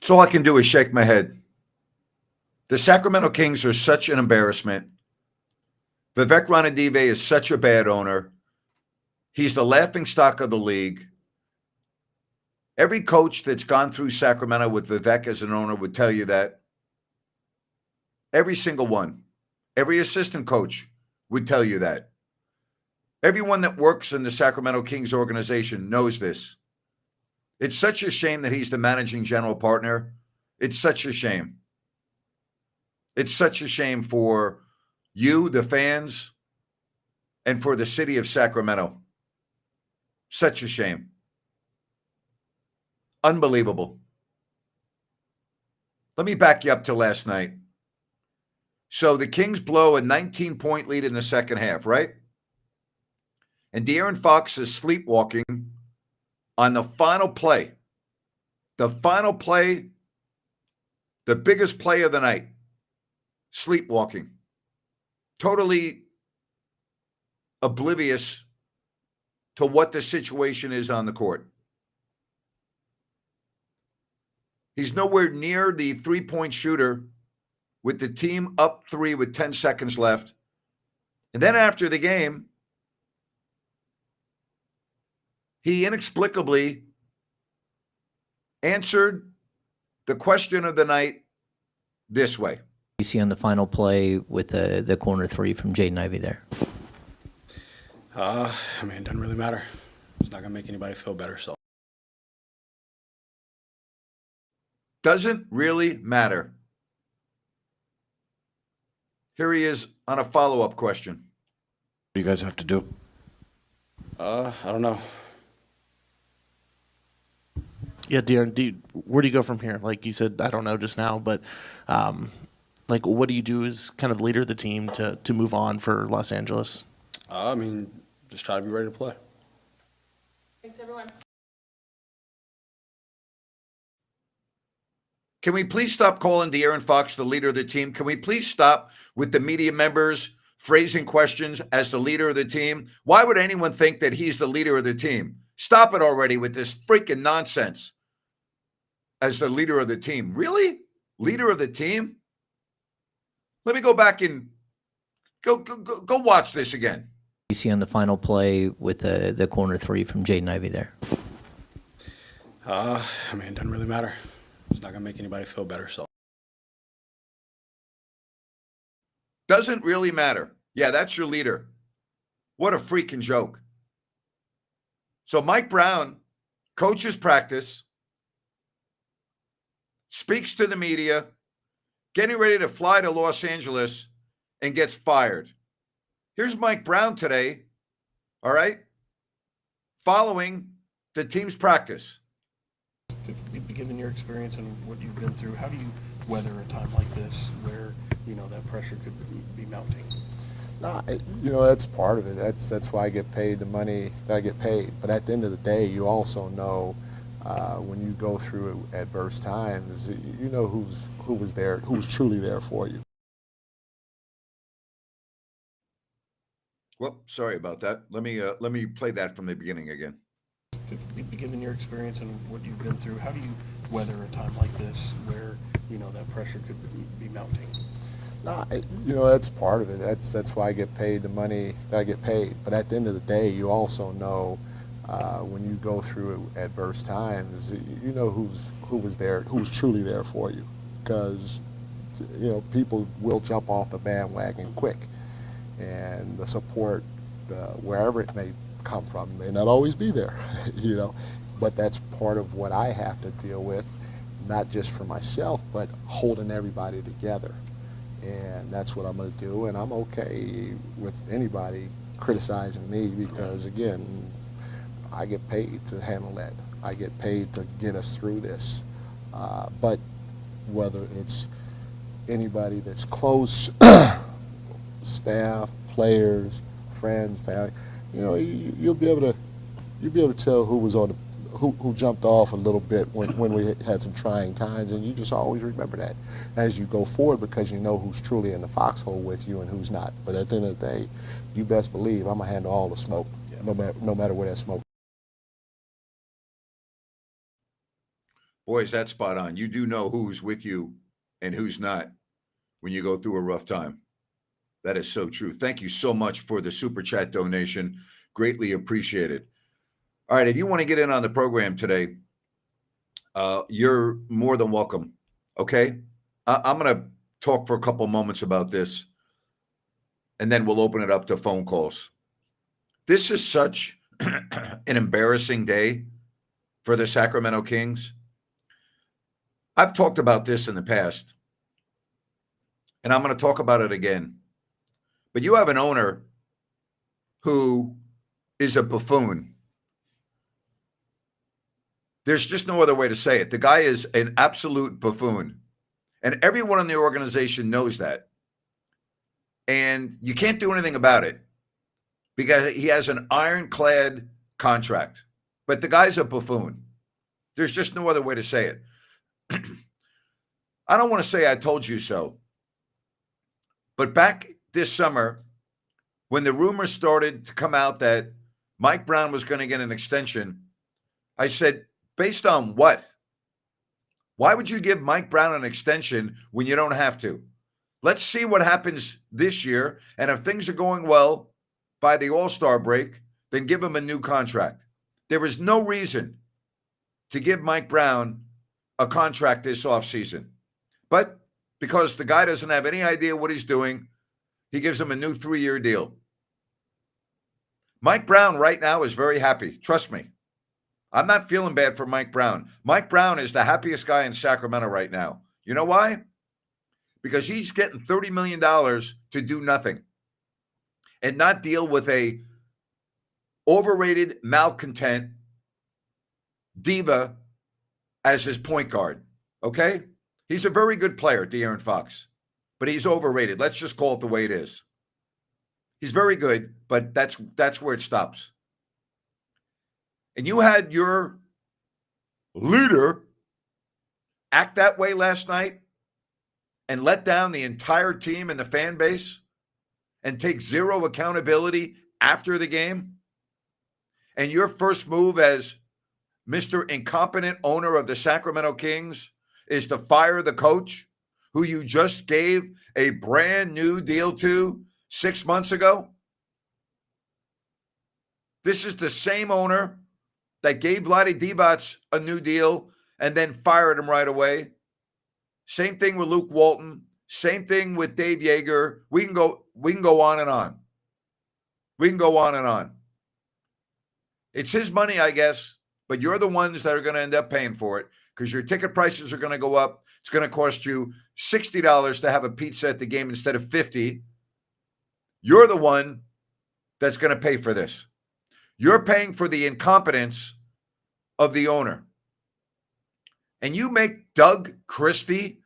So all I can do is shake my head. The Sacramento Kings are such an embarrassment. Vivek Ranadive is such a bad owner. He's the laughing stock of the league. Every coach that's gone through Sacramento with Vivek as an owner would tell you that. Every single one. Every assistant coach would tell you that. Everyone that works in the Sacramento Kings organization knows this. It's such a shame that he's the managing general partner. It's such a shame. It's such a shame for you, the fans, and for the city of Sacramento. Such a shame. Unbelievable. Let me back you up to last night. So the Kings blow a 19-point lead in the second half, right? And De'Aaron Fox is sleepwalking on the final play. The final play, the biggest play of the night. Sleepwalking. Totally oblivious to what the situation is on the court. He's nowhere near the three-point shooter with the team up 3 with 10 seconds left. And then after the game, he inexplicably answered the question of the night this way. You see on the final play with the corner three from Jaden Ivey there? It doesn't really matter. It's not going to make anybody feel better, so. Doesn't really matter. Here he is on a follow-up question. What do you guys have to do? I don't know. Yeah, De'Aaron, where do you go from here? Like you said, I don't know just now, but what do you do as kind of the leader of the team to move on for Los Angeles? Just try to be ready to play. Thanks, everyone. Can we please stop calling De'Aaron Fox the leader of the team? Can we please stop with the media members phrasing questions as the leader of the team? Why would anyone think that he's the leader of the team? Stop it already with this freaking nonsense as the leader of the team. Really? Leader of the team? Let me go back and go watch this again. You see on the final play with the corner three from Jaden Ivey there? It doesn't really matter. It's not going to make anybody feel better, so. Doesn't really matter. Yeah, that's your leader. What a freaking joke. So Mike Brown coaches practice, speaks to the media, getting ready to fly to Los Angeles, and gets fired. Here's Mike Brown today, all right, following the team's practice. Given your experience and what you've been through, how do you weather a time like this where, that pressure could be mounting? That's part of it. That's why I get paid the money that I get paid. But at the end of the day, you also know when you go through adverse times, you know who was there, who was truly there for you. Well, sorry about that. Let me play that from the beginning again. Given your experience and what you've been through, how do you weather a time like this where, that pressure could be mounting? That's part of it. That's why I get paid the money that I get paid. But at the end of the day, you also know when you go through adverse times, you know who was there, who was truly there for you. Because, people will jump off the bandwagon quick. And the support, wherever it may come from, may not always be there, But that's part of what I have to deal with, not just for myself, but holding everybody together. And that's what I'm going to do, and I'm okay with anybody criticizing me because, again, I get paid to handle that. I get paid to get us through this. But whether it's anybody that's close, staff, players, friends, family, you'll be able to tell who was on the who jumped off a little bit when we had some trying times, and you just always remember that as you go forward because you know who's truly in the foxhole with you and who's not. But at the end of the day, you best believe I'm going to handle all the smoke, no matter where that smoke. Boys, that's spot on. You do know who's with you and who's not when you go through a rough time. That is so true. Thank you so much for the super chat donation. Greatly appreciated. All right, if you want to get in on the program today, you're more than welcome. Okay? I'm going to talk for a couple moments about this, and then we'll open it up to phone calls. This is such an embarrassing day for the Sacramento Kings. I've talked about this in the past, and I'm going to talk about it again. But you have an owner who is a buffoon. There's just no other way to say it. The guy is an absolute buffoon. And everyone in the organization knows that. And you can't do anything about it because he has an ironclad contract. But the guy's a buffoon. There's just no other way to say it. I don't want to say I told you so. But back this summer, when the rumors started to come out that Mike Brown was going to get an extension, I said, based on what? Why would you give Mike Brown an extension when you don't have to? Let's see what happens this year. And if things are going well by the All-Star break, then give him a new contract. There is no reason to give Mike Brown a contract this offseason. But because the guy doesn't have any idea what he's doing, he gives him a new 3-year deal. Mike Brown right now is very happy. Trust me. I'm not feeling bad for Mike Brown. Mike Brown is the happiest guy in Sacramento right now. You know why? Because he's getting $30 million to do nothing and not deal with a overrated, malcontent diva as his point guard. Okay? He's a very good player, De'Aaron Fox, but he's overrated. Let's just call it the way it is. He's very good, but that's where it stops. And you had your leader act that way last night and let down the entire team and the fan base and take zero accountability after the game. And your first move as Mr. Incompetent owner of the Sacramento Kings is to fire the coach who you just gave a brand new deal to 6 months ago. This is the same owner that gave Vlade Divac a new deal and then fired him right away. Same thing with Luke Walton. Same thing with Dave Yeager. We can go on and on. We can go on and on. It's his money, I guess, but you're the ones that are going to end up paying for it because your ticket prices are going to go up. It's going to cost you $60 to have a pizza at the game instead of $50. You're the one that's going to pay for this. You're paying for the incompetence of the owner. And you make Doug Christie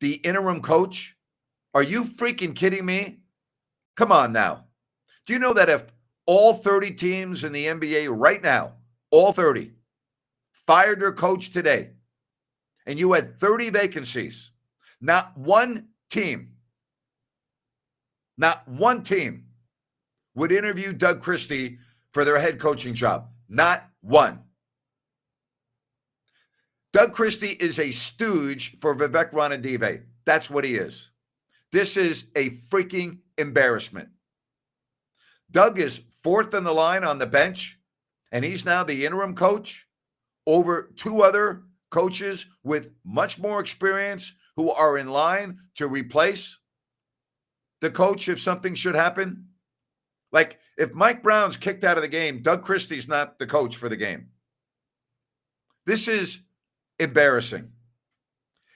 the interim coach? Are you freaking kidding me? Come on now. Do you know that if all 30 teams in the NBA right now, all 30, fired their coach today, and you had 30 vacancies, not one team would interview Doug Christie for their head coaching job. Not one. Doug Christie is a stooge for Vivek Ranadive. That's what he is. This is a freaking embarrassment. Doug is fourth in the line on the bench, and he's now the interim coach over two other coaches with much more experience who are in line to replace the coach if something should happen. Like, if Mike Brown's kicked out of the game, Doug Christie's not the coach for the game. This is embarrassing.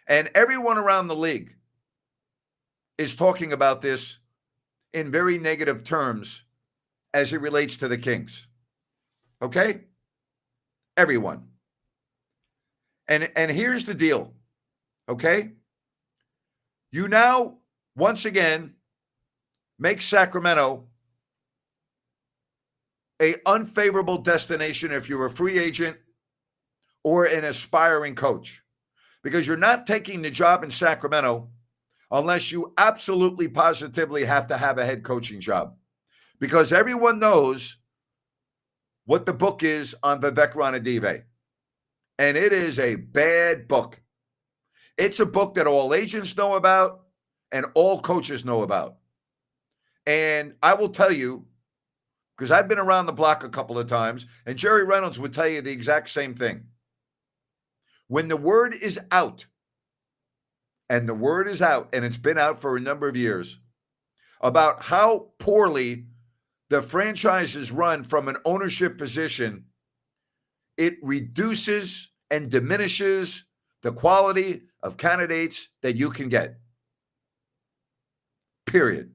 And everyone around the league is talking about this in very negative terms as it relates to the Kings. Okay? Everyone. And here's the deal. Okay? You now, once again, make Sacramento an unfavorable destination if you're a free agent or an aspiring coach, because you're not taking the job in Sacramento unless you absolutely positively have to have a head coaching job, because everyone knows what the book is on Vivek Ranadive. And it is a bad book. It's a book that all agents know about and all coaches know about. And I will tell you, because I've been around the block a couple of times, and Jerry Reynolds would tell you the exact same thing. When the word is out, and the word is out, and it's been out for a number of years, about how poorly the franchise is run from an ownership position, it reduces and diminishes the quality of candidates that you can get. Period.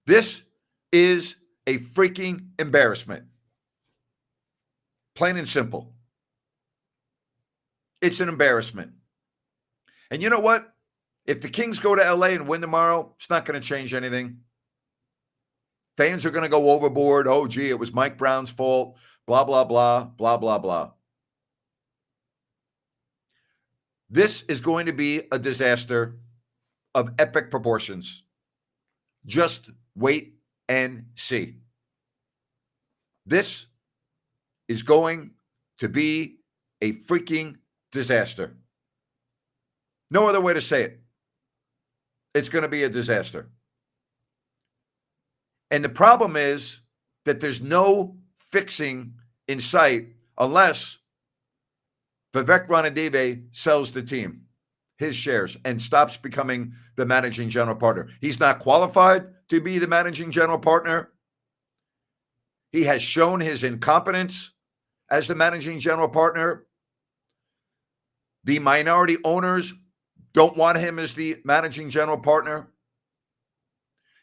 This is a freaking embarrassment. Plain and simple. It's an embarrassment. And you know what? If the Kings go to LA and win tomorrow, it's not going to change anything. Fans are going to go overboard. Oh, gee, it was Mike Brown's fault. Blah, blah, blah, blah, blah, blah. This is going to be a disaster of epic proportions. Just wait and see. This is going to be a freaking disaster. No other way to say it. It's going to be a disaster. And the problem is that there's no fixing in sight unless Vivek Ranadive sells the team, his shares, and stops becoming the managing general partner. He's not qualified to be the managing general partner. He has shown his incompetence as the managing general partner. The minority owners don't want him as the managing general partner.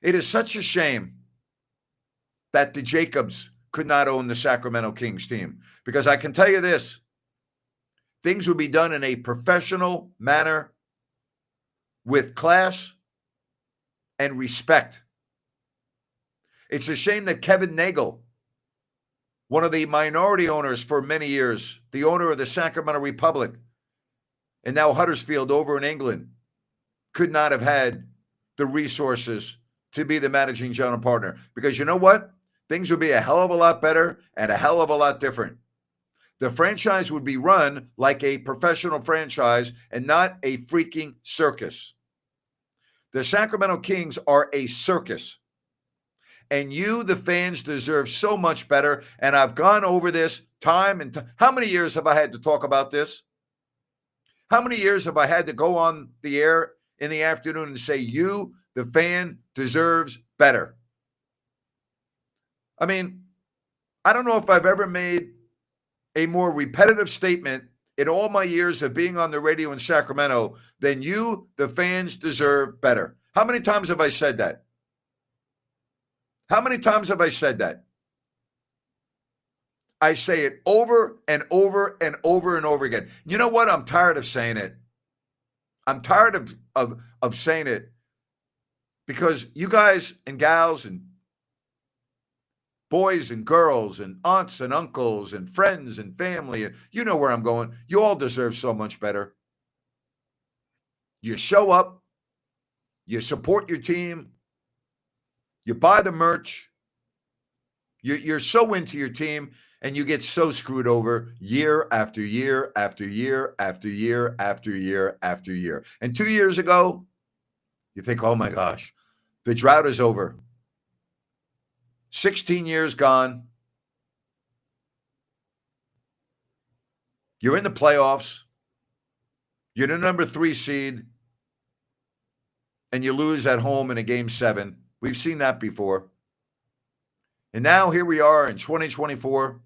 It is such a shame that the Jacobs could not own the Sacramento Kings team, because I can tell you this, things would be done in a professional manner with class and respect. It's a shame that Kevin Nagel, one of the minority owners for many years, the owner of the Sacramento Republic, and now Huddersfield over in England, could not have had the resources to be the managing general partner. Because you know what? Things would be a hell of a lot better and a hell of a lot different. The franchise would be run like a professional franchise and not a freaking circus. The Sacramento Kings are a circus. And you, the fans, deserve so much better. And I've gone over this time and time. How many years have I had to talk about this? How many years have I had to go on the air in the afternoon and say, you, the fan, deserves better? I mean, I don't know if I've ever made a more repetitive statement in all my years of being on the radio in Sacramento than you, the fans, deserve better. How many times have I said that? How many times have I said that? I say it over and over and over and over again. You know what? I'm tired of saying it. I'm tired of saying it because you guys and gals and boys and girls and aunts and uncles and friends and family, and you know where I'm going. You all deserve so much better. You show up, you support your team, you buy the merch, you're so into your team, and you get so screwed over year after year after year after year after year after year. And 2 years ago, you think, oh my gosh, the drought is over. 16 years gone. You're in the playoffs. You're the number 3 seed. And you lose at home in a game 7. We've seen that before. And now here we are in 2024.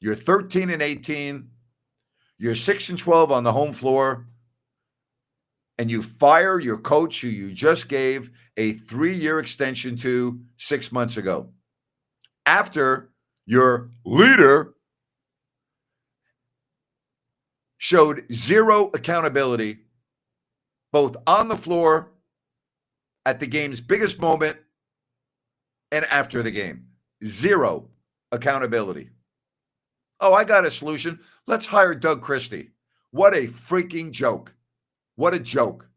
You're 13-18. You're 6-12 on the home floor. And you fire your coach who you just gave a 3-year extension to 6 months ago. After your leader showed zero accountability, both on the floor, at the game's biggest moment, and after the game. Zero accountability. Oh, I got a solution. Let's hire Doug Christie. What a freaking joke. What a joke.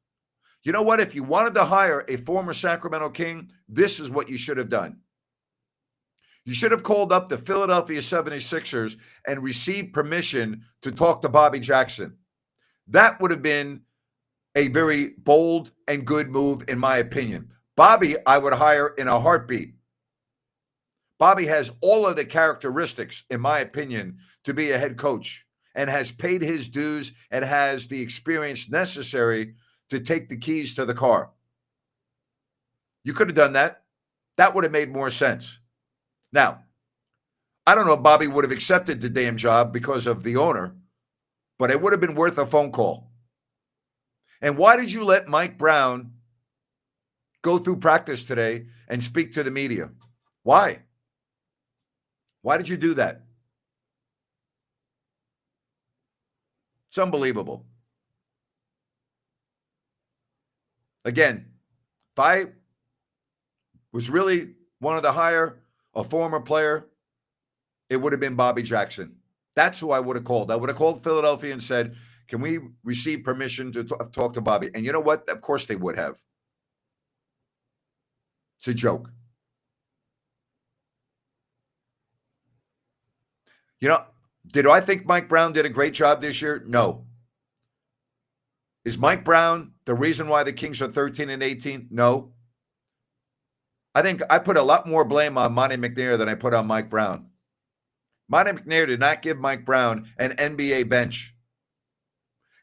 You know what? If you wanted to hire a former Sacramento King, this is what you should have done. You should have called up the Philadelphia 76ers and received permission to talk to Bobby Jackson. That would have been a very bold and good move, in my opinion. Bobby, I would hire in a heartbeat. Bobby has all of the characteristics, in my opinion, to be a head coach and has paid his dues and has the experience necessary to take the keys to the car. You could have done that. That would have made more sense. Now, I don't know if Bobby would have accepted the damn job because of the owner, but it would have been worth a phone call. And why did you let Mike Brown go through practice today and speak to the media? Why? Why did you do that? It's unbelievable. Again, if I was really wanted to hire a former player, it would have been Bobby Jackson. That's who I would have called. I would have called Philadelphia and said, can we receive permission to talk to Bobby? And you know what? Of course they would have. It's a joke. You know, did I think Mike Brown did a great job this year? No. Is Mike Brown the reason why the Kings are 13-18? No. I think I put a lot more blame on Monte McNair than I put on Mike Brown. Monte McNair did not give Mike Brown an NBA bench.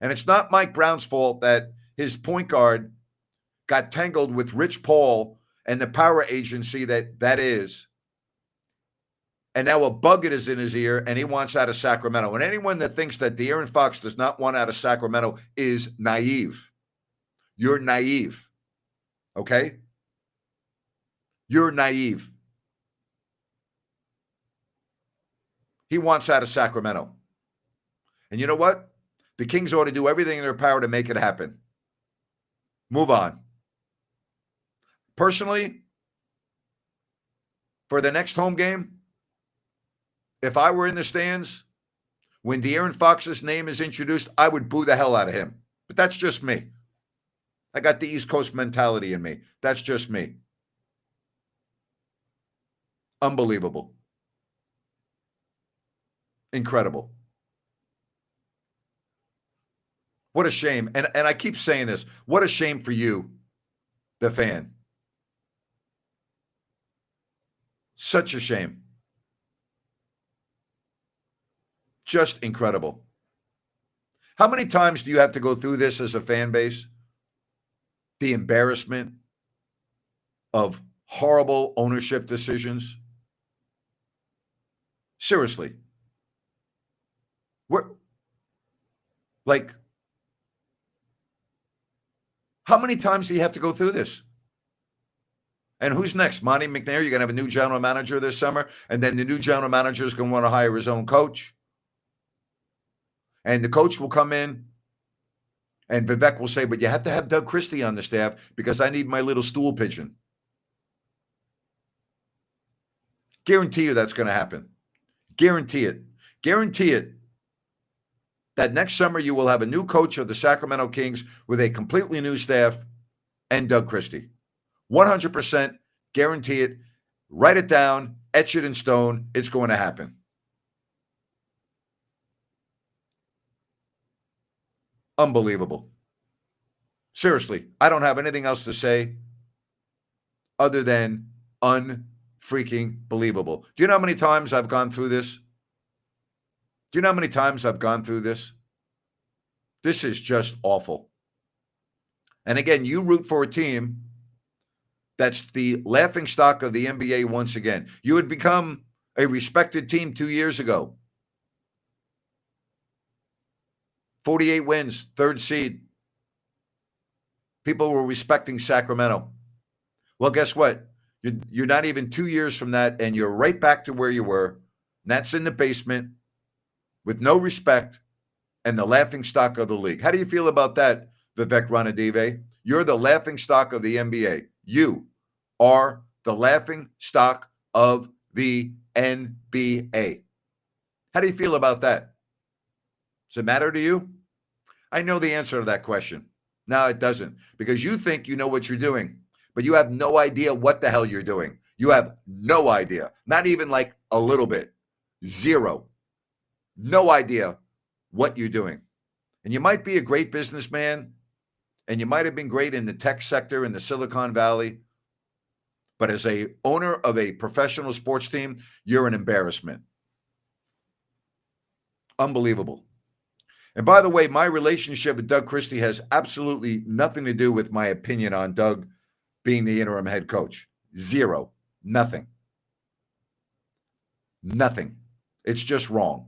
And it's not Mike Brown's fault that his point guard got tangled with Rich Paul and the power agency that is. And now a bucket is in his ear and he wants out of Sacramento. And anyone that thinks that De'Aaron Fox does not want out of Sacramento is naive. You're naive. Okay? You're naive. He wants out of Sacramento. And you know what? The Kings ought to do everything in their power to make it happen. Move on. Personally, for the next home game, if I were in the stands, when De'Aaron Fox's name is introduced, I would boo the hell out of him. But that's just me. I got the East Coast mentality in me. That's just me. Unbelievable. Incredible. What a shame. And I keep saying this. What a shame for you, the fan. Such a shame. Just incredible. How many times do you have to go through this as a fan base? The embarrassment of horrible ownership decisions. Seriously. How many times do you have to go through this? And who's next? Monte McNair, you're going to have a new general manager this summer, and then the new general manager is going to want to hire his own coach. And the coach will come in, and Vivek will say, but you have to have Doug Christie on the staff because I need my little stool pigeon. Guarantee you that's going to happen. Guarantee it. Guarantee it. That next summer you will have a new coach of the Sacramento Kings with a completely new staff and Doug Christie. 100% guarantee it. Write it down. Etch it in stone. It's going to happen. Unbelievable. Seriously, I don't have anything else to say other than unfreaking believable. Do you know how many times I've gone through this? Do you know how many times I've gone through this? This is just awful. And again, you root for a team that's the laughingstock of the NBA once again. You had become a respected team 2 years ago. 48 wins, third seed. People were respecting Sacramento. Well, guess what? You're not even 2 years from that, and you're right back to where you were. And that's in the basement with no respect and the laughingstock of the league. How do you feel about that, Vivek Ranadive? You're the laughingstock of the NBA. You are the laughingstock of the NBA. How do you feel about that? Does it matter to you? I know the answer to that question. No, it doesn't, because you think you know what you're doing, but you have no idea what the hell you're doing. You have no idea, not even like a little bit, zero, no idea what you're doing. And you might be a great businessman, and you might have been great in the tech sector in the Silicon Valley, but as a owner of a professional sports team, you're an embarrassment. Unbelievable. And by the way, my relationship with Doug Christie has absolutely nothing to do with my opinion on Doug being the interim head coach. Zero. Nothing. Nothing. It's just wrong.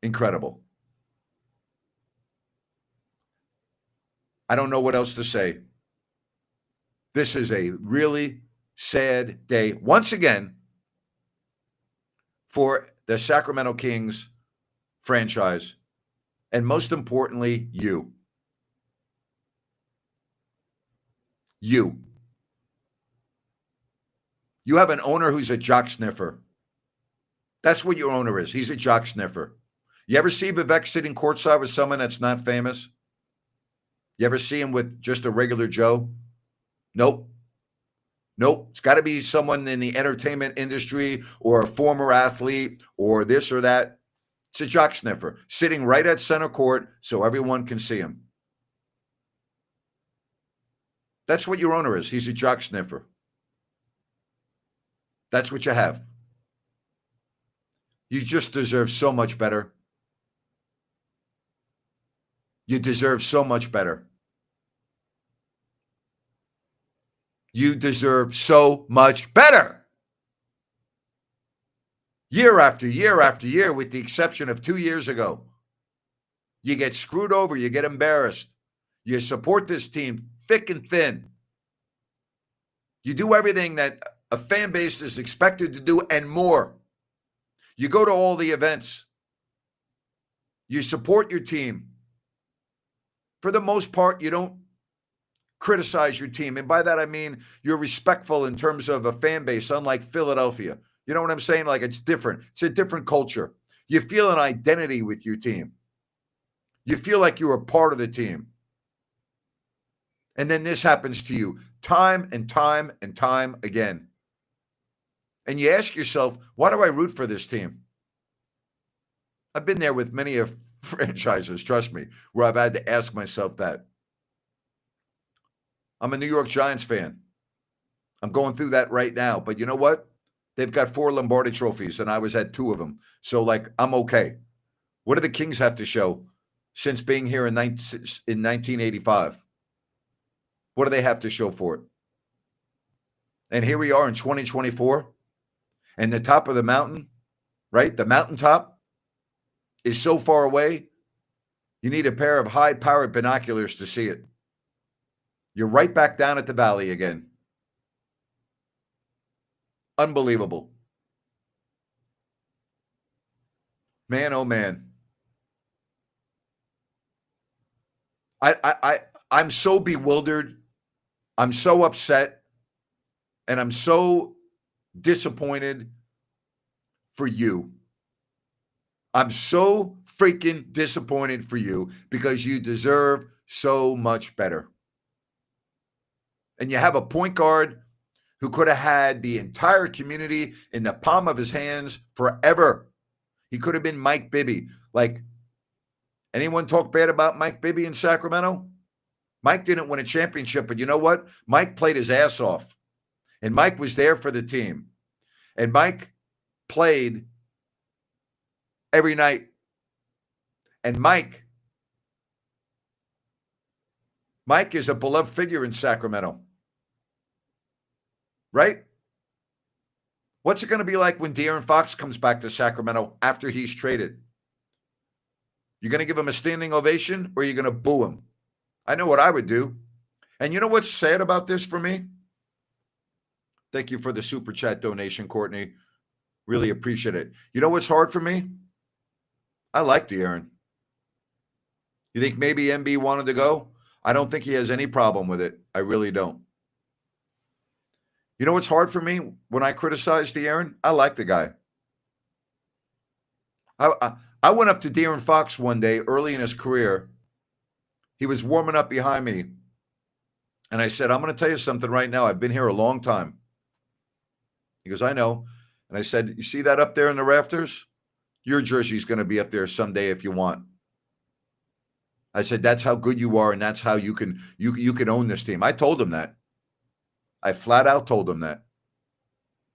Incredible. I don't know what else to say. This is a really sad day, once again, for the Sacramento Kings franchise, and most importantly, you. You. You have an owner who's a jock sniffer. That's what your owner is. He's a jock sniffer. You ever see Vivek sitting courtside with someone that's not famous? You ever see him with just a regular Joe? Nope. Nope. It's got to be someone in the entertainment industry or a former athlete or this or that. It's a jock sniffer sitting right at center court so everyone can see him. That's what your owner is. He's a jock sniffer. That's what you have. You just deserve so much better. You deserve so much better. You deserve so much better. Year after year after year, with the exception of 2 years ago, you get screwed over. You get embarrassed. You support this team thick and thin. You do everything that a fan base is expected to do and more. You go to all the events. You support your team. For the most part, you don't criticize your team. And by that, I mean you're respectful in terms of a fan base, unlike Philadelphia. You know what I'm saying? Like, it's different. It's a different culture. You feel an identity with your team. You feel like you're a part of the team. And then this happens to you time and time and time again. And you ask yourself, why do I root for this team? I've been there with many of franchises, trust me, where I've had to ask myself that. I'm a New York Giants fan. I'm going through that right now. But you know what? They've got 4 Lombardi trophies, and I was at 2 of them. So, like, I'm okay. What do the Kings have to show since being here in 1985? What do they have to show for it? And here we are in 2024, and the top of the mountain, right? The mountaintop is so far away, you need a pair of high-powered binoculars to see it. You're right back down at the valley again. Unbelievable. Man, oh man. I'm so bewildered. I'm so upset. And I'm so disappointed for you. I'm so freaking disappointed for you because you deserve so much better. And you have a point guard who could have had the entire community in the palm of his hands forever. He could have been Mike Bibby. Like, anyone talk bad about Mike Bibby in Sacramento? Mike didn't win a championship, but you know what? Mike played his ass off. And Mike was there for the team. And Mike played every night. And Mike is a beloved figure in Sacramento. Right? What's it going to be like when De'Aaron Fox comes back to Sacramento after he's traded? You're going to give him a standing ovation or you're going to boo him? I know what I would do. And you know what's sad about this for me? Thank you for the super chat donation, Courtney. Really appreciate it. You know what's hard for me? I like De'Aaron. You think maybe MB wanted to go? I don't think he has any problem with it. I really don't. You know what's hard for me when I criticize De'Aaron? I like the guy. I went up to De'Aaron Fox one day early in his career. He was warming up behind me. And I said, I'm going to tell you something right now. I've been here a long time. He goes, I know. And I said, you see that up there in the rafters? Your jersey's going to be up there someday if you want. I said, that's how good you are, and that's how you can own this team. I told him that. I flat out told him that.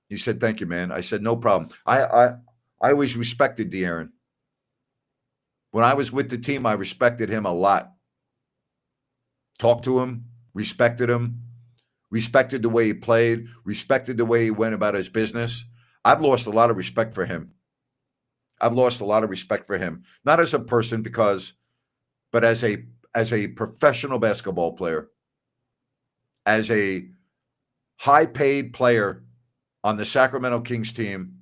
He said, thank you, man. I said, no problem. I always respected De'Aaron. When I was with the team, I respected him a lot. Talked to him, respected him, respected the way he played, respected the way he went about his business. I've lost a lot of respect for him. I've lost a lot of respect for him, not as a person but as a professional basketball player, as a high-paid player on the Sacramento Kings team.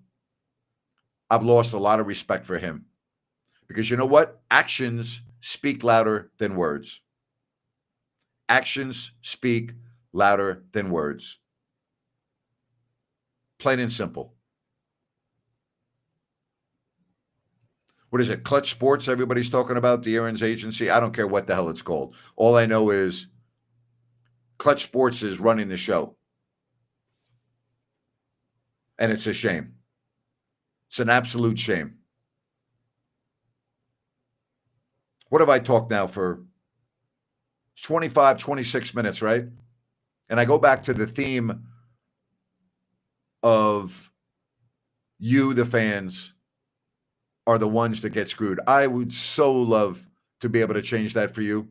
I've lost a lot of respect for him because you know what? Actions speak louder than words. Actions speak louder than words. Plain and simple. What is it? Clutch Sports, everybody's talking about De'Aaron's agency. I don't care what the hell it's called. All I know is Clutch Sports is running the show. And it's a shame. It's an absolute shame. What have I talked now for 25, 26 minutes, right? And I go back to the theme of you, the fans, are the ones that get screwed. I would so love to be able to change that for you.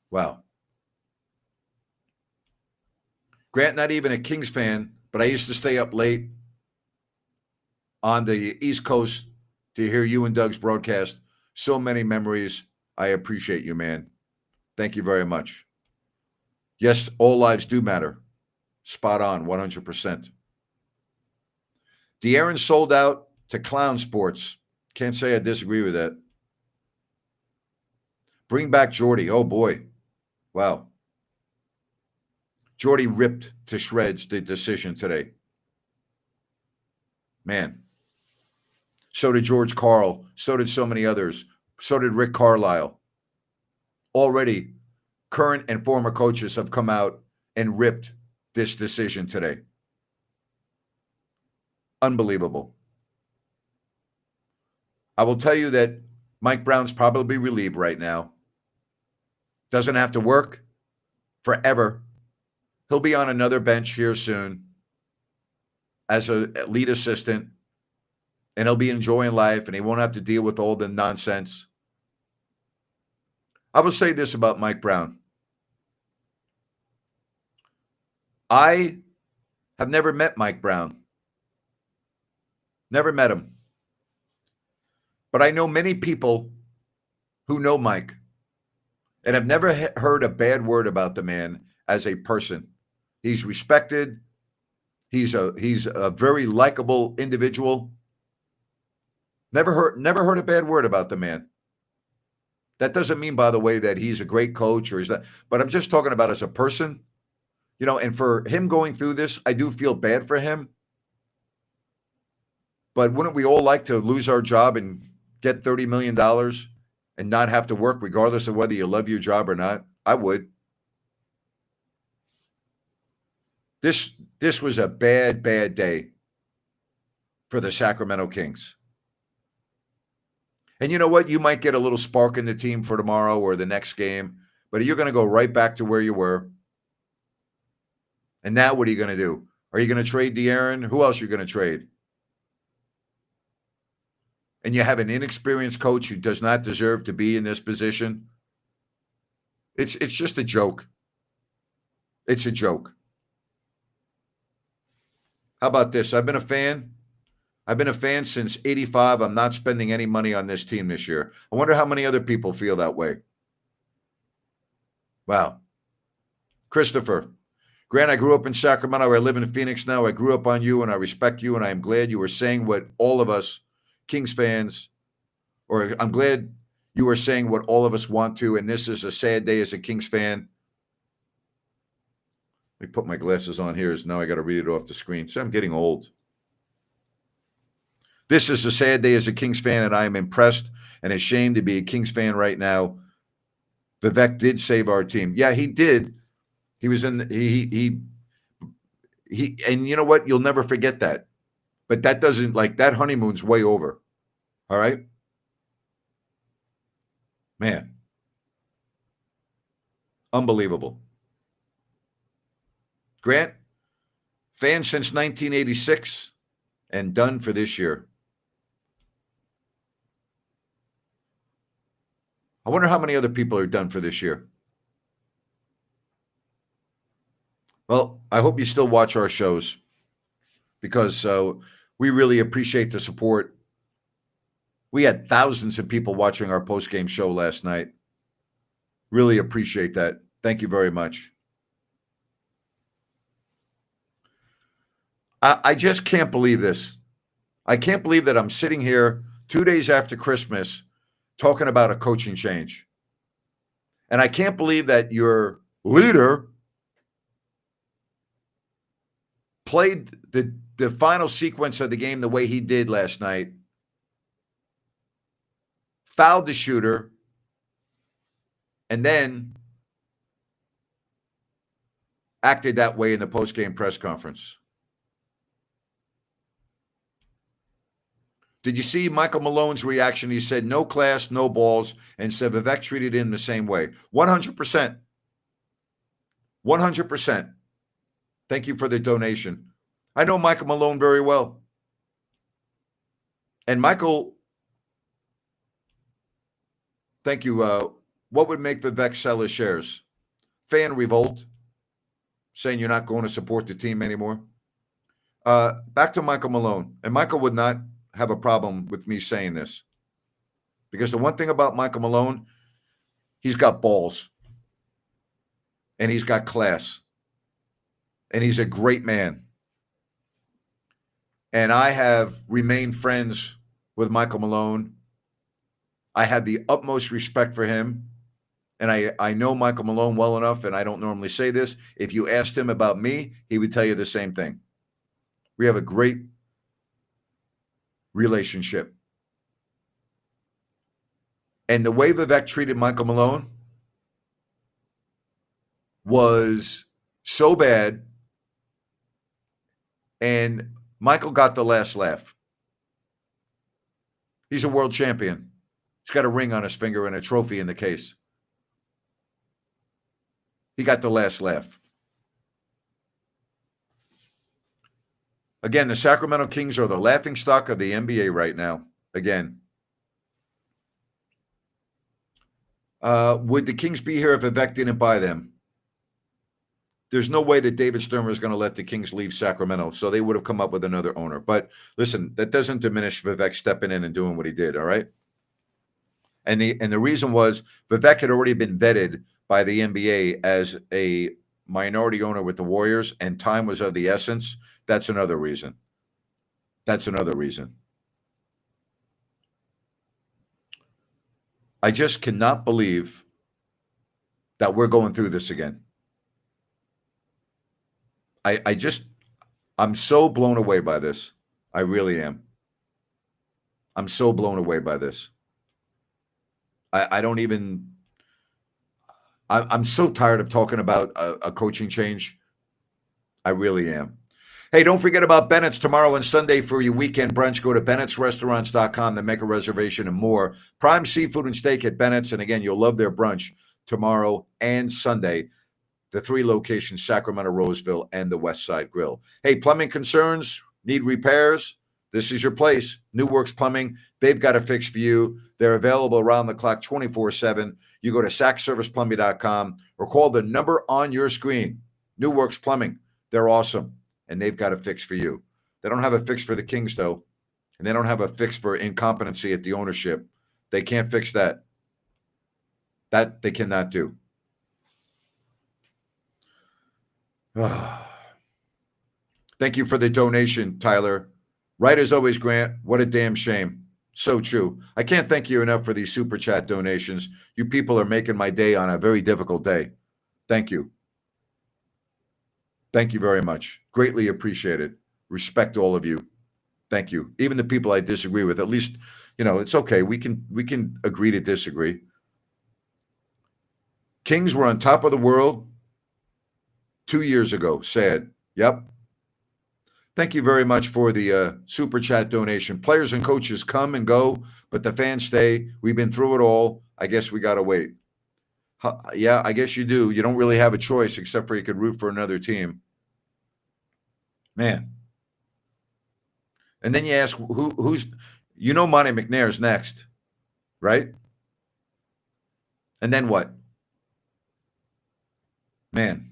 Wow. Grant, not even a Kings fan, but I used to stay up late on the East Coast to hear you and Doug's broadcast. So many memories. I appreciate you, man. Thank you very much. Yes, all lives do matter. Spot on, 100%. De'Aaron sold out to clown sports. Can't say I disagree with that. Bring back Jordy. Oh, boy. Wow. Jordy ripped to shreds the decision today. Man. So did George Karl. So did so many others. So did Rick Carlisle. Already, current and former coaches have come out and ripped this decision today. Unbelievable. I will tell you that Mike Brown's probably relieved right now. Doesn't have to work forever. He'll be on another bench here soon as a lead assistant, and he'll be enjoying life, and he won't have to deal with all the nonsense. I will say this about Mike Brown. I have never met Mike Brown. Never met him. But I know many people who know Mike and have never heard a bad word about the man as a person. He's respected. He's a very likable individual. Never heard a bad word about the man. That doesn't mean, by the way, that he's a great coach or he's not, but I'm just talking about as a person. You know, and for him going through this, I do feel bad for him. But wouldn't we all like to lose our job and get $30 million and not have to work regardless of whether you love your job or not? I would. This was a bad, bad day for the Sacramento Kings. And you know what? You might get a little spark in the team for tomorrow or the next game, but you're going to go right back to where you were. And now what are you going to do? Are you going to trade De'Aaron? Who else are you going to trade? And you have an inexperienced coach who does not deserve to be in this position. It's just a joke. It's a joke. How about this? I've been a fan. I've been a fan since '85. I'm not spending any money on this team this year. I wonder how many other people feel that way. Wow. Christopher. Grant, I grew up in Sacramento. I live in Phoenix now. I grew up on you, and I respect you, and I am glad you were saying what all of us Kings fans, or I'm glad you were saying what all of us want to, and this is a sad day as a Kings fan. Let me put my glasses on here, as now I got to read it off the screen. So I'm getting old. This is a sad day as a Kings fan, and I am impressed and ashamed to be a Kings fan right now. Vivek did save our team. Yeah, he did. He was in he and you know what? You'll never forget that. But that doesn't, like, that honeymoon's way over. All right? Man. Unbelievable. Grant, fan since 1986 and done for this year. I wonder how many other people are done for this year. Well, I hope you still watch our shows because we really appreciate the support. We had thousands of people watching our post-game show last night. Really appreciate that. Thank you very much. I just can't believe this. I can't believe that I'm sitting here 2 days after Christmas talking about a coaching change. And I can't believe that your leader played the final sequence of the game the way he did last night, fouled the shooter, and then acted that way in the post-game press conference. Did you see Michael Malone's reaction? He said, no class, no balls, and said Vivek treated him the same way. 100%. 100%. Thank you for the donation. I know Michael Malone very well. And Michael, thank you. What would make Vivek sell his shares? Fan revolt, saying you're not going to support the team anymore. Back to Michael Malone. And Michael would not have a problem with me saying this. Because the one thing about Michael Malone, he's got balls. And he's got class. And he's a great man. And I have remained friends with Michael Malone. I have the utmost respect for him. And I know Michael Malone well enough, and I don't normally say this. If you asked him about me, he would tell you the same thing. We have a great relationship. And the way Vivek treated Michael Malone was so bad, and Michael got the last laugh. He's a world champion. He's got a ring on his finger and a trophy in the case. He got the last laugh. Again, the Sacramento Kings are the laughingstock of the NBA right now. Again. Would the Kings be here if Vivek didn't buy them? There's no way that David Stern is going to let the Kings leave Sacramento, so they would have come up with another owner. But listen, that doesn't diminish Vivek stepping in and doing what he did, all right? And the reason was Vivek had already been vetted by the NBA as a minority owner with the Warriors, and time was of the essence. That's another reason. That's another reason. I just cannot believe that we're going through this again. I'm so blown away by this. I really am. I'm so blown away by this. I'm so tired of talking about a coaching change. I really am. Hey, don't forget about Bennett's tomorrow and Sunday for your weekend brunch. Go to bennettsrestaurants.com to make a reservation and more. Prime seafood and steak at Bennett's. And again, you'll love their brunch tomorrow and Sunday. The 3 locations, Sacramento, Roseville, and the West Side Grill. Hey, plumbing concerns, need repairs? This is your place. New Works Plumbing. They've got a fix for you. They're available around the clock 24/7. You go to sacserviceplumbing.com or call the number on your screen. New Works Plumbing. They're awesome, and they've got a fix for you. They don't have a fix for the Kings, though, and they don't have a fix for incompetency at the ownership. They can't fix that. That they cannot do. Thank you for the donation, Tyler. Right as always, Grant. What a damn shame. So true. I can't thank you enough for these super chat donations. You people are making my day on a very difficult day. Thank you. Thank you very much. Greatly appreciated. Respect all of you. Thank you. Even the people I disagree with, at least, it's okay. We can agree to disagree. Kings were on top of the world 2 years ago. Sad. Yep. Thank you very much for the super chat donation. Players and coaches come and go, but the fans stay. We've been through it all. I guess we got to wait. Yeah, I guess you do. You don't really have a choice except for you could root for another team. Man. And then you ask who's, Monty McNair's next, right? And then what? Man.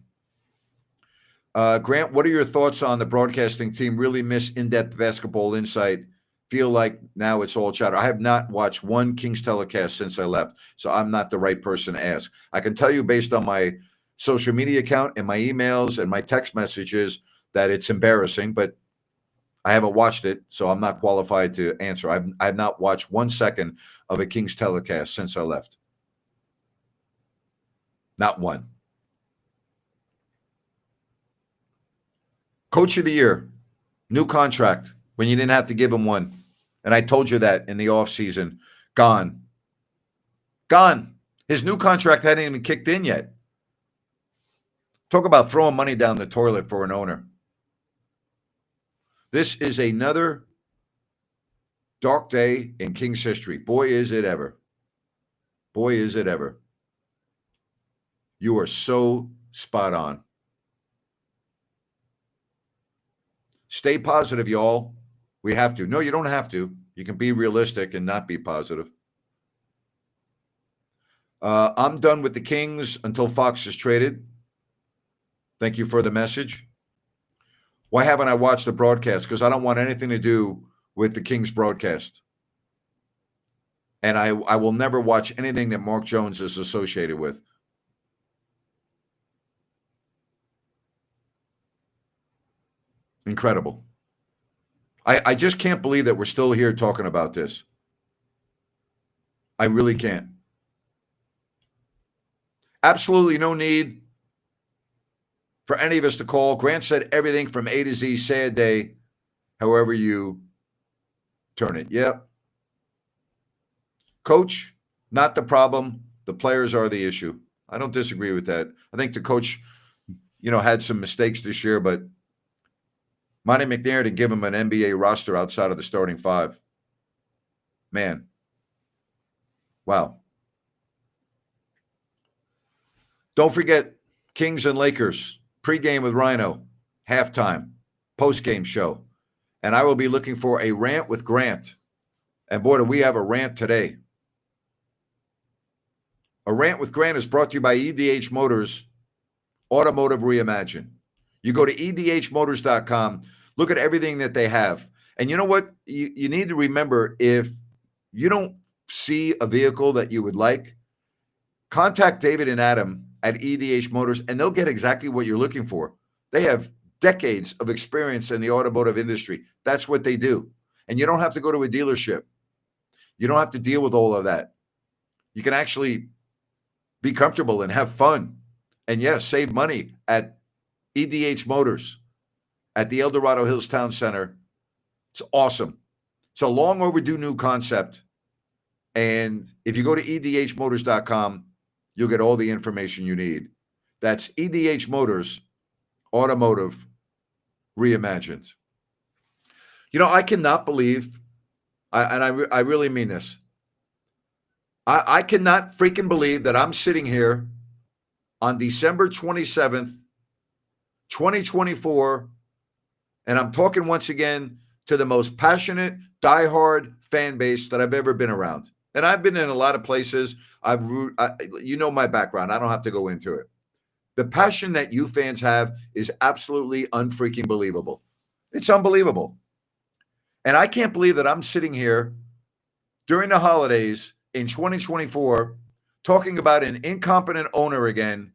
Grant, what are your thoughts on the broadcasting team? Really miss in-depth basketball insight. Feel like now it's all chatter. I have not watched one Kings telecast since I left, so I'm not the right person to ask. I can tell you based on my social media account and my emails and my text messages that it's embarrassing, but I haven't watched it, so I'm not qualified to answer. I have not watched 1 second of a Kings telecast since I left. Not one. Coach of the year, new contract when you didn't have to give him one. And I told you that in the offseason. Gone. Gone. His new contract hadn't even kicked in yet. Talk about throwing money down the toilet for an owner. This is another dark day in Kings history. Boy, is it ever. Boy, is it ever. You are so spot on. Stay positive, y'all. We have to. No, you don't have to. You can be realistic and not be positive. I'm done with the Kings until Fox is traded. Thank you for the message. Why haven't I watched the broadcast? Because I don't want anything to do with the Kings broadcast. And I will never watch anything that Mark Jones is associated with. Incredible. I just can't believe that we're still here talking about this. I really can't. Absolutely no need for any of us to call. Grant said everything from A to Z, sad day, however you turn it. Yep. Coach, not the problem. The players are the issue. I don't disagree with that. I think the coach, had some mistakes this year, but Monty McNair didn't give him an NBA roster outside of the starting five. Man. Wow. Don't forget Kings and Lakers, pregame with Rhino, halftime, postgame show. And I will be looking for a rant with Grant. And boy, do we have a rant today. A rant with Grant is brought to you by EDH Motors, Automotive Reimagined. You go to edhmotors.com, look at everything that they have. And you know what? You need to remember, if you don't see a vehicle that you would like, contact David and Adam at EDH Motors, and they'll get exactly what you're looking for. They have decades of experience in the automotive industry. That's what they do. And you don't have to go to a dealership. You don't have to deal with all of that. You can actually be comfortable and have fun. And yes, save money at EDH Motors at the El Dorado Hills Town Center. It's awesome. It's a long overdue new concept. And if you go to edhmotors.com, you'll get all the information you need. That's EDH Motors, Automotive Reimagined. I cannot believe, I really mean this. I cannot freaking believe that I'm sitting here on December 27th, 2024, and I'm talking once again to the most passionate, diehard fan base that I've ever been around. And I've been in a lot of places. You know my background. I don't have to go into it. The passion that you fans have is absolutely unfreaking believable. It's unbelievable. And I can't believe that I'm sitting here during the holidays in 2024 talking about an incompetent owner again,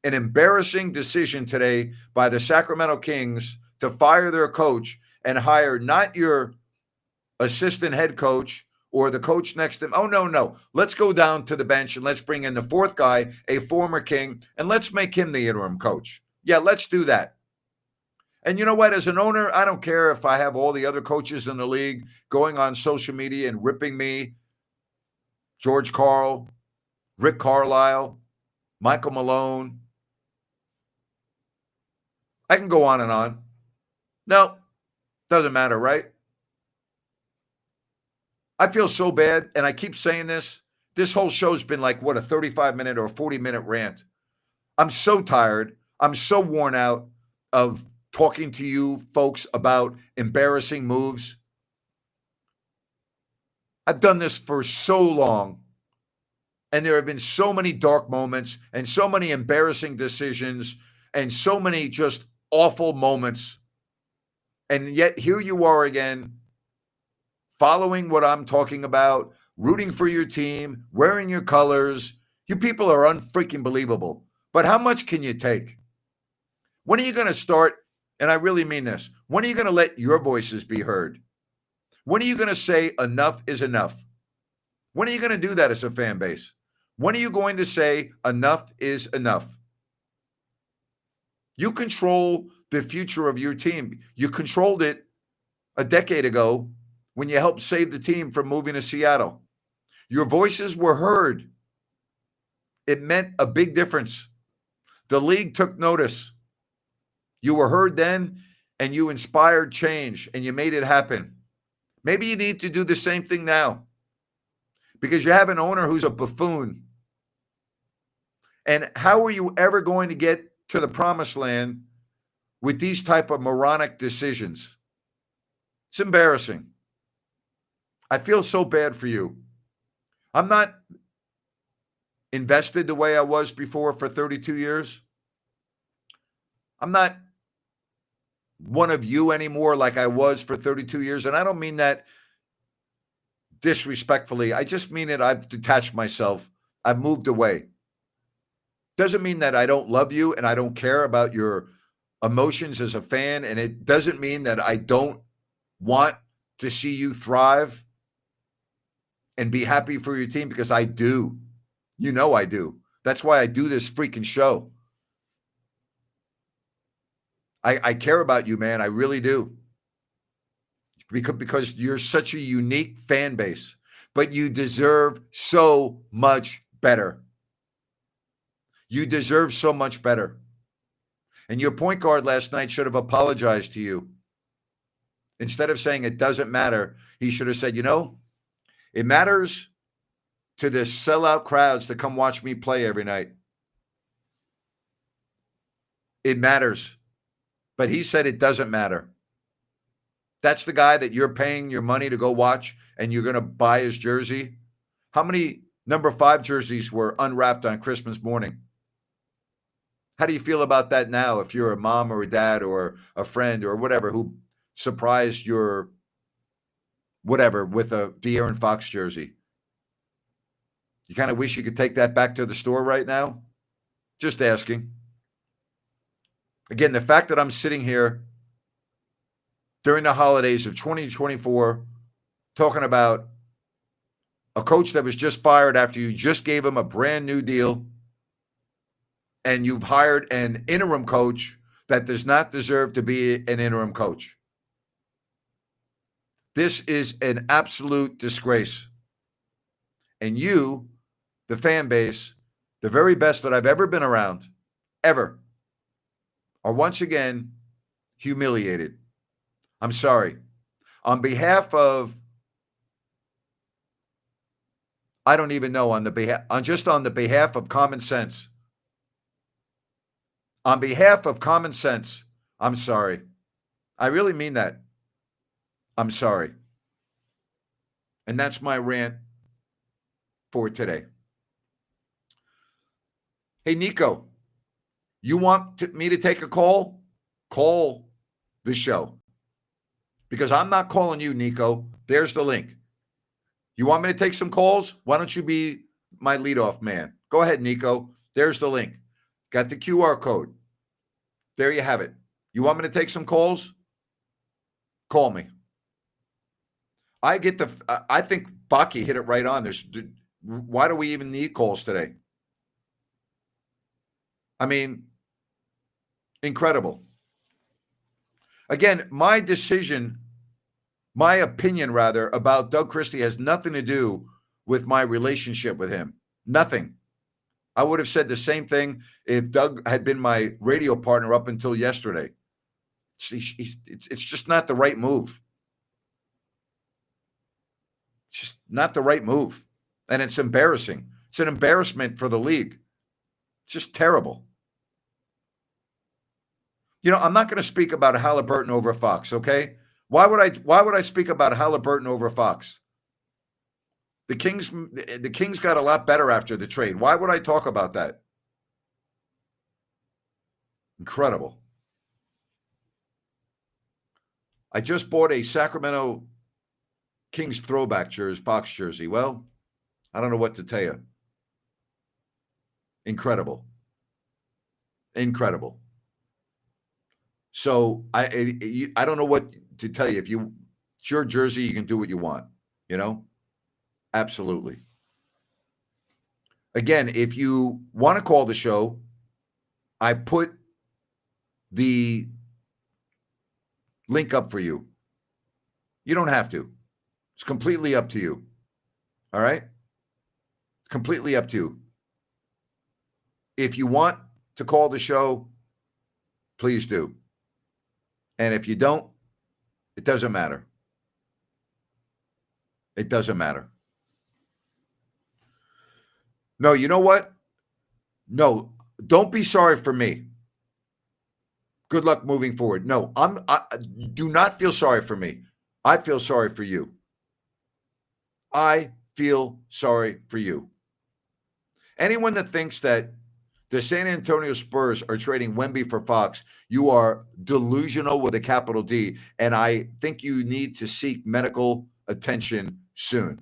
an embarrassing decision today by the Sacramento Kings to fire their coach and hire not your assistant head coach or the coach next to him. Oh, no. Let's go down to the bench and let's bring in the fourth guy, a former King, and let's make him the interim coach. Yeah, let's do that. And you know what? As an owner, I don't care if I have all the other coaches in the league going on social media and ripping me, George Karl, Rick Carlisle, Michael Malone. I can go on and on. No, doesn't matter, right? I feel so bad, and I keep saying this. This whole show's been like, what, a 35-minute or 40-minute rant. I'm so tired. I'm so worn out of talking to you folks about embarrassing moves. I've done this for so long, and there have been so many dark moments and so many embarrassing decisions and so many just awful moments. And yet here you are again, following what I'm talking about, rooting for your team, wearing your colors. You people are unfreaking believable. But how much can you take? When are you going to start? And I really mean this. When are you going to let your voices be heard? When are you going to say enough is enough? When are you going to do that as a fan base? When are you going to say enough is enough? You control the future of your team. You controlled it a decade ago when you helped save the team from moving to Seattle. Your voices were heard. It meant a big difference. The league took notice. You were heard then, and you inspired change, and you made it happen. Maybe you need to do the same thing now because you have an owner who's a buffoon. And how are you ever going to get to the promised land with these type of moronic decisions? It's embarrassing. I feel so bad for you. I'm not invested the way I was before for 32 years. I'm not one of you anymore like I was for 32 years. And I don't mean that disrespectfully. I just mean that I've detached myself. I've moved away. Doesn't mean that I don't love you and I don't care about your emotions as a fan. And it doesn't mean that I don't want to see you thrive and be happy for your team, because I do. You know I do. That's why I do this freaking show. I care about you, man. I really do. Because you're such a unique fan base, but you deserve so much better. You deserve so much better. And your point guard last night should have apologized to you. Instead of saying it doesn't matter, he should have said, you know, it matters to the sellout crowds to come watch me play every night. It matters. But he said it doesn't matter. That's the guy that you're paying your money to go watch and you're going to buy his jersey. How many number 5 jerseys were unwrapped on Christmas morning? How do you feel about that now if you're a mom or a dad or a friend or whatever who surprised your whatever with a De'Aaron Fox jersey? You kind of wish you could take that back to the store right now? Just asking. Again, the fact that I'm sitting here during the holidays of 2024 talking about a coach that was just fired after you just gave him a brand new deal, and you've hired an interim coach that does not deserve to be an interim coach. This is an absolute disgrace. And you, the fan base, the very best that I've ever been around, ever, are once again humiliated. I'm sorry. On behalf of, I don't even know, on the behalf of common sense. On behalf of common sense, I'm sorry. I really mean that. I'm sorry. And that's my rant for today. Hey, Nico, you want me to take a call? Call the show. Because I'm not calling you, Nico. There's the link. You want me to take some calls? Why don't you be my leadoff man? Go ahead, Nico. There's the link. Got the QR code. There you have it. You want me to take some calls? Call me. I think Baki hit it right on. Why do we even need calls today? I mean, incredible. Again, my opinion rather, about Doug Christie has nothing to do with my relationship with him. Nothing. I would have said the same thing if Doug had been my radio partner up until yesterday. It's just not the right move. It's just not the right move. And it's embarrassing. It's an embarrassment for the league. It's just terrible. You know, I'm not going to speak about Halliburton over Fox, okay? Why would I speak about Halliburton over Fox? The Kings got a lot better after the trade. Why would I talk about that? Incredible. I just bought a Sacramento Kings throwback jersey, Fox jersey. Well, I don't know what to tell you. Incredible. Incredible. So I don't know what to tell you. If it's your jersey, you can do what you want, you know? Absolutely. Again, if you want to call the show, I put the link up for you. You don't have to. It's completely up to you. All right? Completely up to you. If you want to call the show, please do. And if you don't, it doesn't matter. It doesn't matter. No, you know what? No, don't be sorry for me. Good luck moving forward. No, I do not feel sorry for me. I feel sorry for you. I feel sorry for you. Anyone that thinks that the San Antonio Spurs are trading Wemby for Fox, you are delusional with a capital D, and I think you need to seek medical attention soon.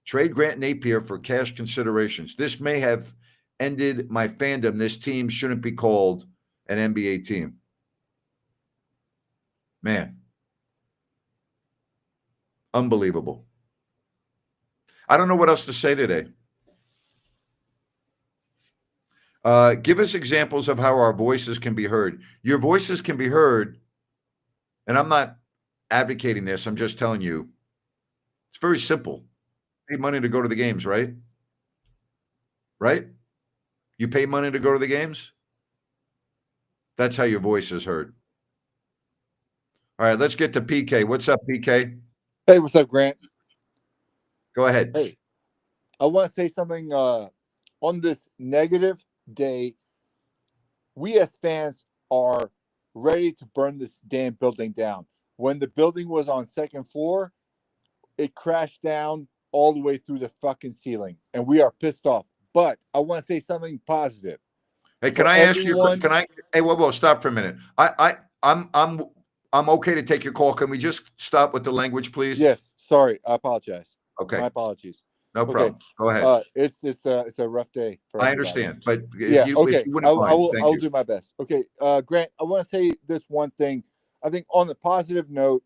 Trade Grant Napier for cash considerations. This may have ended my fandom. This team shouldn't be called an NBA team. Man. Unbelievable. I don't know what else to say today. Give us examples of how our voices can be heard. Your voices can be heard, and I'm not advocating this. I'm just telling you. It's very simple. Pay money to go to the games, right? Right? You pay money to go to the games? That's how your voice is heard. All right, let's get to PK. What's up, PK? Hey, what's up, Grant? Go ahead. Hey, I want to say something on this negative day. We as fans are ready to burn this damn building down. When the building was on second floor, it crashed down all the way through the fucking ceiling, and we are pissed off. But I want to say something positive. Hey, can I ask you? Can I? Hey, whoa, stop for a minute. I'm okay to take your call. Can we just stop with the language, please? Yes, sorry, I apologize. Okay. My apologies. No problem. Go ahead. It's a rough day for I everybody. understand, but Yeah, if okay. you wouldn't mind, thank I'll you. do my best. Okay, Grant, I want to say this one thing. I think on the positive note,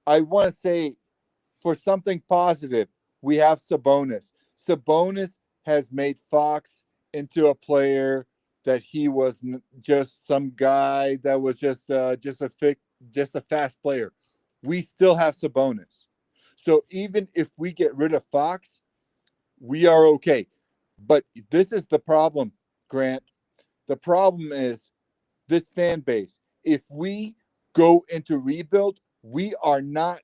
I want to say for something positive, we have Sabonis. Sabonis has made Fox into a player that he was just some guy that was just a fast player. We still have Sabonis. So even if we get rid of Fox, we are okay. But this is the problem, Grant. The problem is this fan base. If we go into rebuild, we are not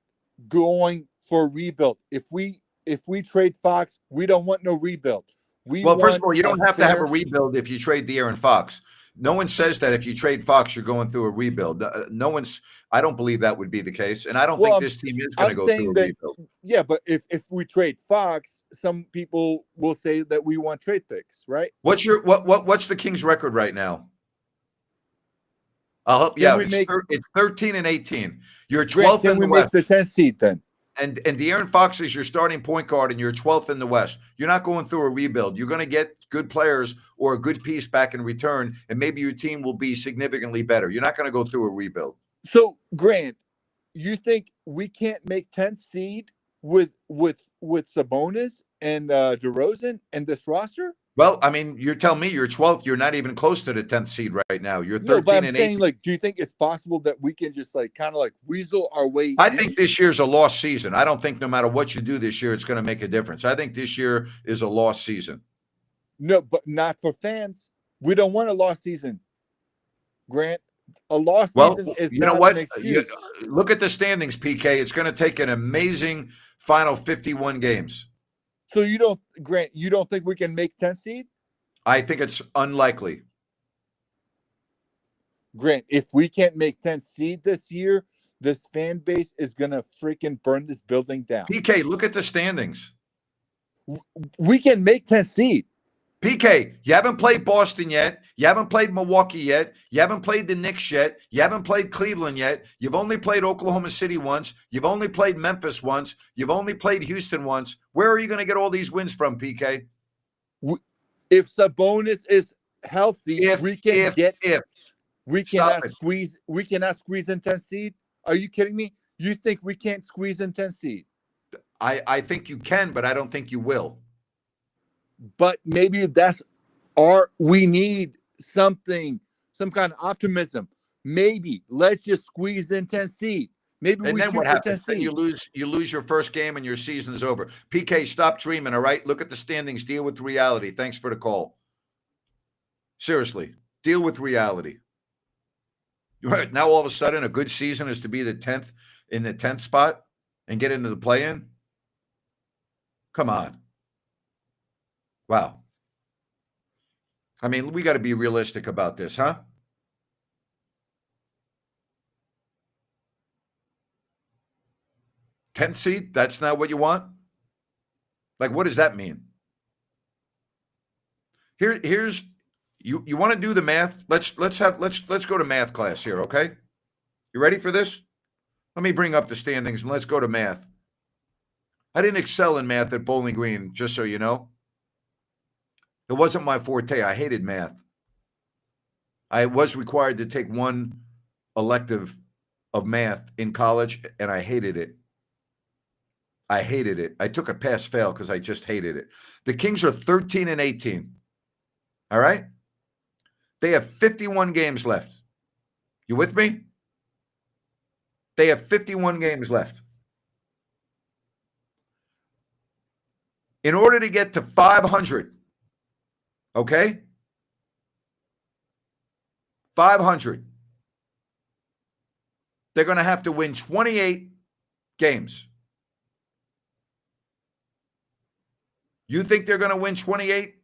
going for rebuild. If we trade Fox, we don't want no rebuild. Well, first of all, you don't have to have a fair- rebuild if you trade De'Aaron Fox. No one says that if you trade Fox, you're going through a rebuild. I don't believe that would be the case. And I don't think this team is going to go through a rebuild. Yeah, but if we trade Fox, some people will say that we want trade picks, right? What's the Kings record right now? I'll help you out. It's 13 and 18. You're 12th in the West. Make the 10th seed then? And De'Aaron Fox is your starting point guard, and you're 12th in the West. You're not going through a rebuild. You're going to get good players or a good piece back in return, and maybe your team will be significantly better. You're not going to go through a rebuild. So, Grant, you think we can't make 10th seed with Sabonis and DeRozan and this roster? Well, I mean, you're telling me you're 12th. You're not even close to the 10th seed right now. You're 13 No, but I'm and saying, 8. like, do you think it's possible that we can just kind of weasel our way? I think this year's a lost season. I don't think no matter what you do this year, it's going to make a difference. I think this year is a lost season. No, but not for fans. We don't want a lost season. Grant, a lost Well, season is you know not what? an excuse. Look at the standings, PK. It's going to take an amazing final 51 games. So you don't, Grant, you don't think we can make 10 seed? I think it's unlikely. Grant, if we can't make 10 seed this year, this fan base is gonna freaking burn this building down. PK, look at the standings. We can make 10 seed. PK, you haven't played Boston yet. You haven't played Milwaukee yet. You haven't played the Knicks yet. You haven't played Cleveland yet. You've only played Oklahoma City once. You've only played Memphis once. You've only played Houston once. Where are you going to get all these wins from, PK? If Sabonis is healthy, we cannot Stop it. squeeze. We cannot squeeze in 10 seed. Are you kidding me? You think we can't squeeze in 10 seed? I think you can, but I don't think you will. But maybe we need something, some kind of optimism. Maybe let's just squeeze in 10 seed. Maybe And we then shoot what for 10 happens? Then seed. you lose your first game and your season's over. PK, stop dreaming, all right? Look at the standings. Deal with reality. Thanks for the call. Seriously, deal with reality. Now all of a sudden a good season is to be the 10th in the 10th spot and get into the play-in? Come on. Wow. I mean, we got to be realistic about this, huh? Tenth seed? That's not what you want? Like, what does that mean? Here's you want to do the math? Let's go to math class here, okay? You ready for this? Let me bring up the standings and let's go to math. I didn't excel in math at Bowling Green, just so you know. It wasn't my forte. I hated math. I was required to take one elective of math in college, and I hated it. I hated it. I took a pass-fail because I just hated it. The Kings are 13 and 18. All right? They have 51 games left. You with me? They have 51 games left. In order to get to 500, okay? 500. They're going to have to win 28 games. You think they're going to win 28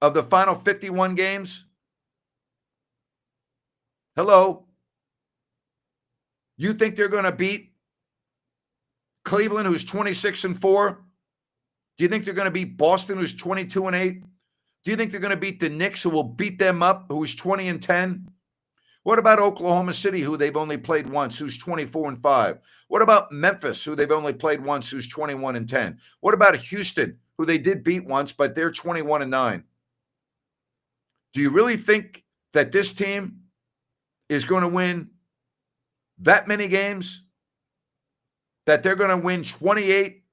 of the final 51 games? Hello? You think they're going to beat Cleveland, who's 26 and 4? Do you think they're going to beat Boston, who's 22 and 8? Do you think they're going to beat the Knicks, who will beat them up, who's 20 and 10? What about Oklahoma City, who they've only played once, who's 24 and 5? What about Memphis, who they've only played once, who's 21 and 10? What about Houston, who they did beat once, but they're 21 and 9? Do you really think that this team is going to win that many games? That they're going to win 28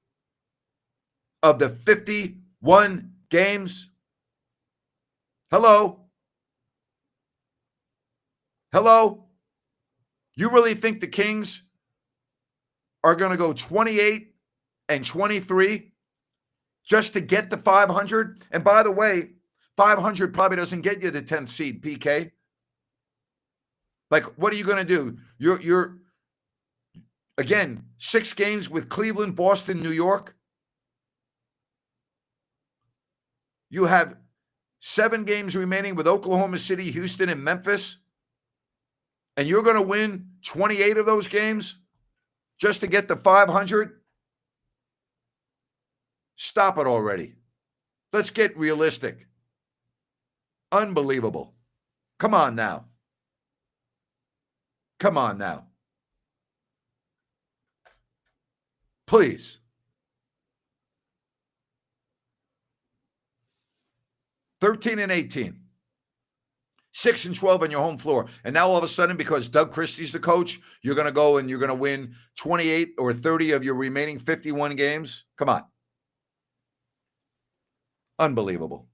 of the 51 games? Hello? Hello? You really think the Kings are going to go 28 and 23 just to get the 500? And by the way, 500 probably doesn't get you the 10th seed, PK. Like, what are you going to do? You're again, 6 games with Cleveland, Boston, New York. You have 7 games remaining with Oklahoma City, Houston, and Memphis. And you're going to win 28 of those games just to get the 500? Stop it already. Let's get realistic. Unbelievable. Come on now. Come on now. Please. 13 and 18. 6 and 12 on your home floor. And now all of a sudden, because Doug Christie's the coach, you're going to go and you're going to win 28 or 30 of your remaining 51 games? Come on. Unbelievable.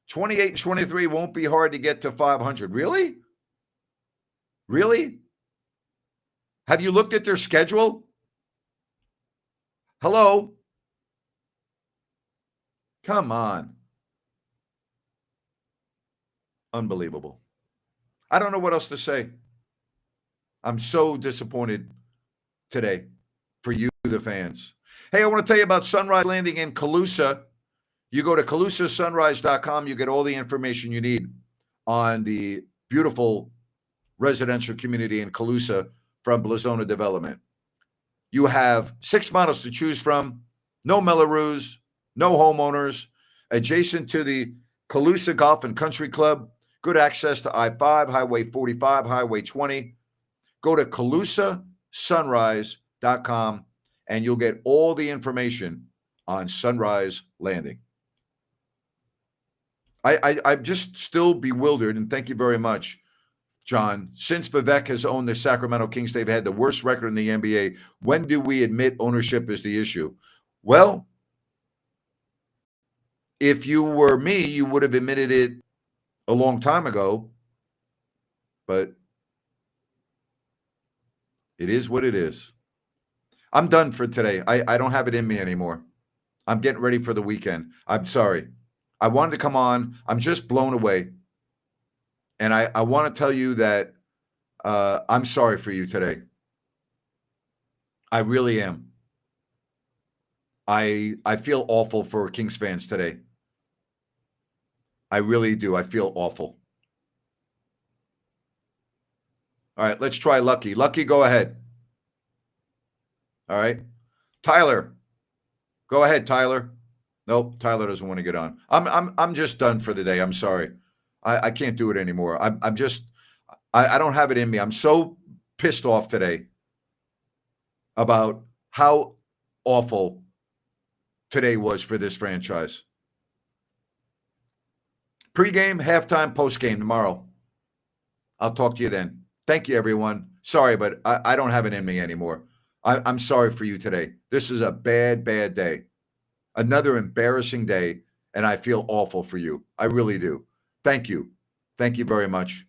'28 and 23 won't be hard to get to 500. Really? Really? Have you looked at their schedule? Hello? Come on. Unbelievable. I don't know what else to say. I'm so disappointed today for you, the fans. Hey, I want to tell you about Sunrise Landing in Calusa. You go to CalusaSunrise.com. You get all the information you need on the beautiful residential community in Calusa from Blazona Development. You have 6 models to choose from, no Mellorews, no homeowners, adjacent to the Calusa Golf and Country Club, good access to I-5, Highway 45, Highway 20. Go to CalusaSunrise.com and you'll get all the information on Sunrise Landing. I'm just still bewildered, and thank you very much, John. Since Vivek has owned the Sacramento Kings, they've had the worst record in the NBA. When do we admit ownership is the issue? Well, if you were me, you would have admitted it a long time ago, but it is what it is. I'm done for today. I don't have it in me anymore. I'm getting ready for the weekend. I'm sorry. I wanted to come on. I'm just blown away. And I want to tell you that I'm sorry for you today. I really am. I feel awful for Kings fans today. I really do. I feel awful. All right, let's try Lucky. Lucky, go ahead. All right. Tyler. Go ahead, Tyler. Nope, Tyler doesn't want to get on. I'm just done for the day. I'm sorry. I can't do it anymore. I don't have it in me. I'm so pissed off today about how awful today was for this franchise. Pre-game, halftime, post-game tomorrow. I'll talk to you then. Thank you, everyone. Sorry, but I don't have it in me anymore. I'm sorry for you today. This is a bad, bad day. Another embarrassing day, and I feel awful for you. I really do. Thank you. Thank you very much.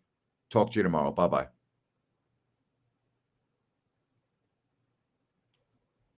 Talk to you tomorrow. Bye-bye.